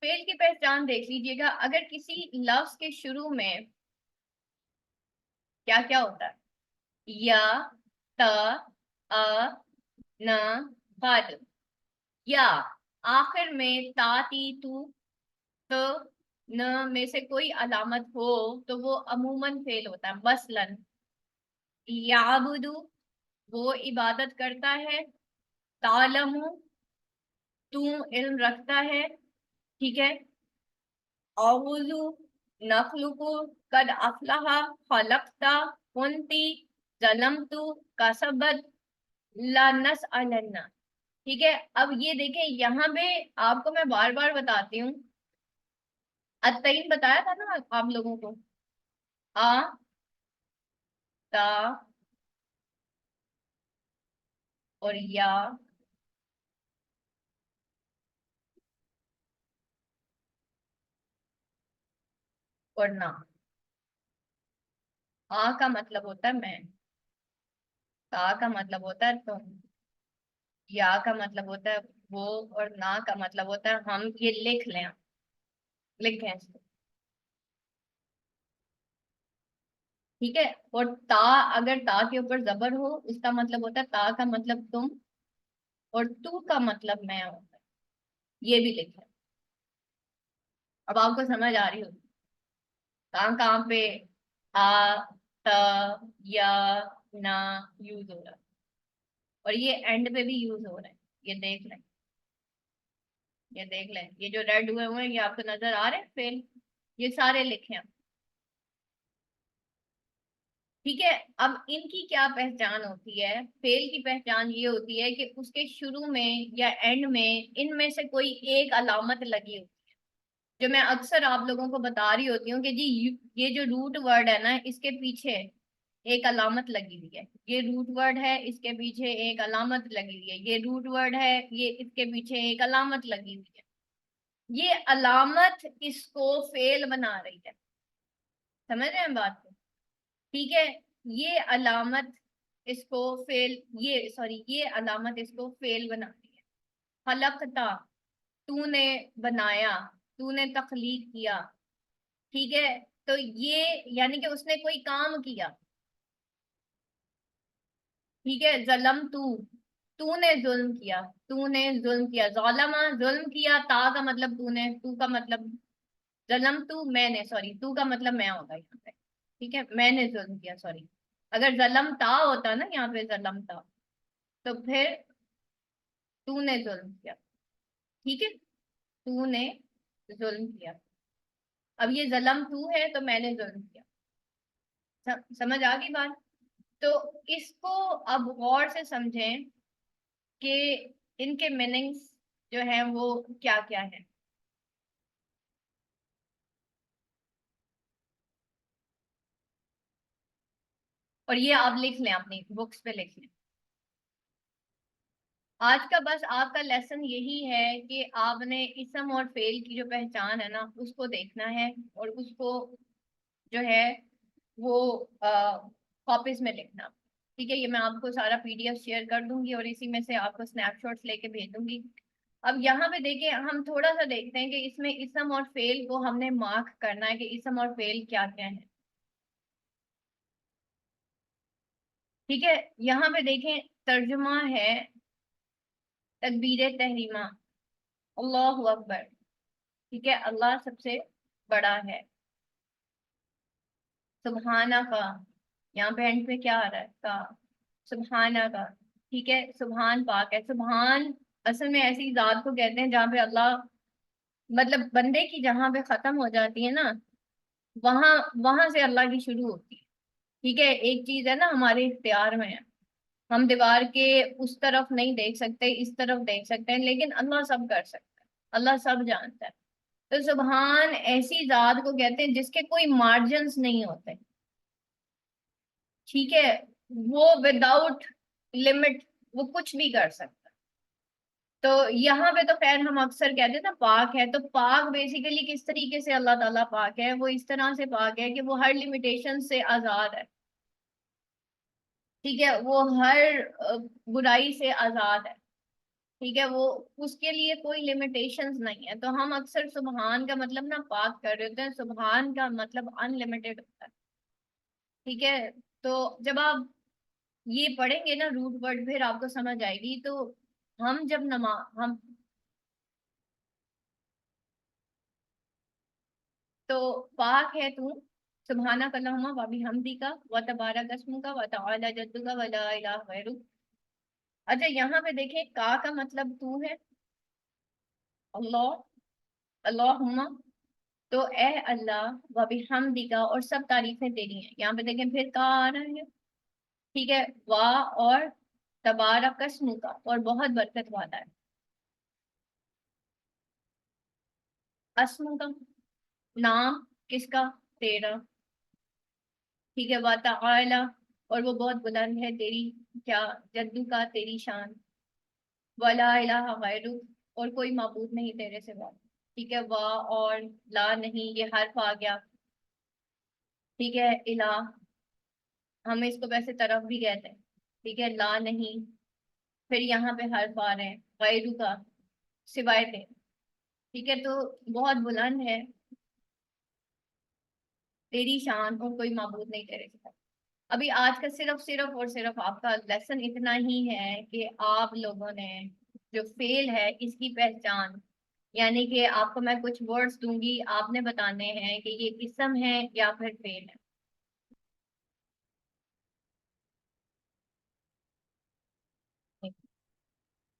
Fail की पहचान देख लीजिएगा। अगर किसी लफ्ज के शुरू में क्या क्या होता है, या, त, अ, न, बद, या आखिर में ता, ती, तू, त, न में से कोई अलामत हो तो वो अमूमन फेल होता है। मसलन याबुदु, वो इबादत करता है। तालमु, तू इल्म रखता है। ठीक है। औज़ु, नखलुकु, कद अफलाहा, खलकता, कुंती, जलमतु, कसबत, ला नसअलन्ना। ठीक है। अब ये देखें, यहाँ पे आपको मैं बार बार बताती हूँ, अतईन बताया था ना आप लोगों को, आ, ता और या और ना। आ का मतलब होता है मैं, ता का मतलब होता है तुम, या का मतलब होता है वो, और ना का मतलब होता है हम। ये लिख लें, लिखें इसको। ठीक है। और ता, अगर ता के ऊपर जबर हो इसका मतलब होता है ता का मतलब तुम, और तू का मतलब मैं होता है। ये भी लिखें। अब आपको समझ आ रही होगी कहाँ कहाँ पे आ, त, या, ना यूज हो रहा है, और ये एंड पे भी यूज हो रहा है। ये देख लें, ये देख लें, ये जो रेड हुए हुए हैं ये आपको नजर आ रहे हैं फेल, ये सारे लिखे हैं। ठीक है। अब इनकी क्या पहचान होती है? फेल की पहचान ये होती है कि उसके शुरू में या एंड में इनमें से कोई एक अलामत लगी होती है। जो मैं अक्सर आप लोगों को बता रही होती हूँ कि जी ये जो रूट वर्ड है ना, इसके पीछे एक अलामत लगी हुई है। ये रूट वर्ड है, इसके पीछे एक अलामत लगी हुई है। ये रूट वर्ड है, ये इसके पीछे एक अलामत लगी हुई है। ये अलामत इसको फेल बना रही है। समझ रहे हैं बात को? ठीक है। ये अलामत इसको फेल, ये सॉरी, ये अलामत इसको फेल बनाती है। खलकता, तूने बनाया, तूने तख्लीक किया। ठीक है। तो ये यानी कि उसने कोई काम किया। ठीक है। जलम तू, तूने जुल्म किया, तूने जुल्म किया। ज़ालमा, जुल्म किया। ता का मतलब तूने, तू का मतलब जलम तू, मैंने, सॉरी, तू का मतलब मैं होगा यहाँ पे। ठीक है। मैंने जुल्म किया, सॉरी। अगर जलम ता होता ना यहाँ पे, जलम ता, तो फिर तूने जुल्म किया। ठीक है। तूने जुल्म किया। अब ये जलम तू है तो मैंने जुल्म किया। समझ आ गई बात? तो इसको अब गौर से समझें कि इनके मीनिंग्स जो है वो क्या क्या है। और ये आप लिख लें, अपनी बुक्स पे लिख लें। आज का बस आपका लेसन यही है कि आपने इसम और फेल की जो पहचान है ना उसको देखना है, और उसको जो है वो कॉपीज में लिखना। ठीक है। ये मैं आपको सारा पीडीएफ शेयर कर दूंगी और इसी में से आपको स्नैपशॉट्स लेके भेज दूंगी। अब यहाँ पे देखिए, हम थोड़ा सा देखते हैं कि इसमें इसम और फेल को हमने मार्क करना है कि इसम और फेल क्या क्या है। ठीक है। यहाँ पे देखें, तर्जुमा है तकबीर तहरीमा, अल्लाह अकबर। ठीक है। अल्लाह सबसे बड़ा है। सुबहाना का, यहाँ पे एंड पे क्या आ रहा है? का, सुबहाना का। ठीक है। सुबहान पाक है। सुबहान असल में ऐसी जात को कहते हैं जहाँ पे अल्लाह, मतलब बंदे की जहाँ पे खत्म हो जाती है ना, वहां वहां से अल्लाह की शुरू होती है। ठीक है। एक चीज है ना हमारे इख्तियार में है, हम दीवार के उस तरफ नहीं देख सकते, इस तरफ देख सकते हैं, लेकिन अल्लाह सब कर सकता है। अल्लाह सब जानता है। तो सुबहान ऐसी जात को कहते हैं जिसके कोई मार्जिन्स नहीं होते। ठीक है। वो विदाउट लिमिट वो कुछ भी कर सकता है। तो यहाँ पे तो खैर हम अक्सर कहते हैं ना पाक है, तो पाक बेसिकली किस तरीके से अल्लाह ताला पाक है? वो इस तरह से पाक है कि वो हर लिमिटेशन से आजाद है। ठीक है। वो हर बुराई से आजाद है। ठीक है, वो उसके लिए कोई लिमिटेशंस नहीं है। तो हम अक्सर सुबहान का मतलब ना पाक कर रहे होते हैं, सुबहान का मतलब अनलिमिटेड होता है। ठीक है, तो जब आप ये पढ़ेंगे ना रूट वर्ड फिर आपको समझ आएगी। तो हम जब हम तो पाक है तू, सुबहाना कल्लाहुम्मा व बिहम्दिका व तबारक अस्मुका व तआला जद्दुका व ला इलाहा गैरुक। अच्छा, यहाँ पे देखें का मतलब तू है, अल्लाह, अल्लाहुम्मा। तो ए अल्लाह, व बिहम्दिका और सब तारीफें तेरी हैं। यहाँ पे देखें फिर का आ रहा है। ठीक है, वाह और तबारक अस्मुका और बहुत बरकत वाला है। अस्मु का नाम किसका, तेरा। ठीक है, वाता आला और वो बहुत बुलंद है तेरी क्या, जद्दू का तेरी शान। वला इलाहा गैरुक और कोई माबूद नहीं तेरे सिवा। ठीक है, वाह और ला नहीं, ये हर्फ आ गया। ठीक है, इला हम इसको वैसे तरफ भी कहते हैं। ठीक है, ला नहीं, फिर यहाँ पे हर्फ आ रहे हैं, गैरु का सिवाय थे। ठीक है, तो बहुत बुलंद है तेरी शान और कोई माबूद नहीं तेरे सिवा। अभी आज का सिर्फ सिर्फ और सिर्फ आपका लेसन इतना ही है कि आप लोगों ने जो फेल है इसकी पहचान, यानी कि आपको मैं कुछ वर्ड्स दूंगी, आपने बताने हैं कि ये इसम है या फिर फेल है।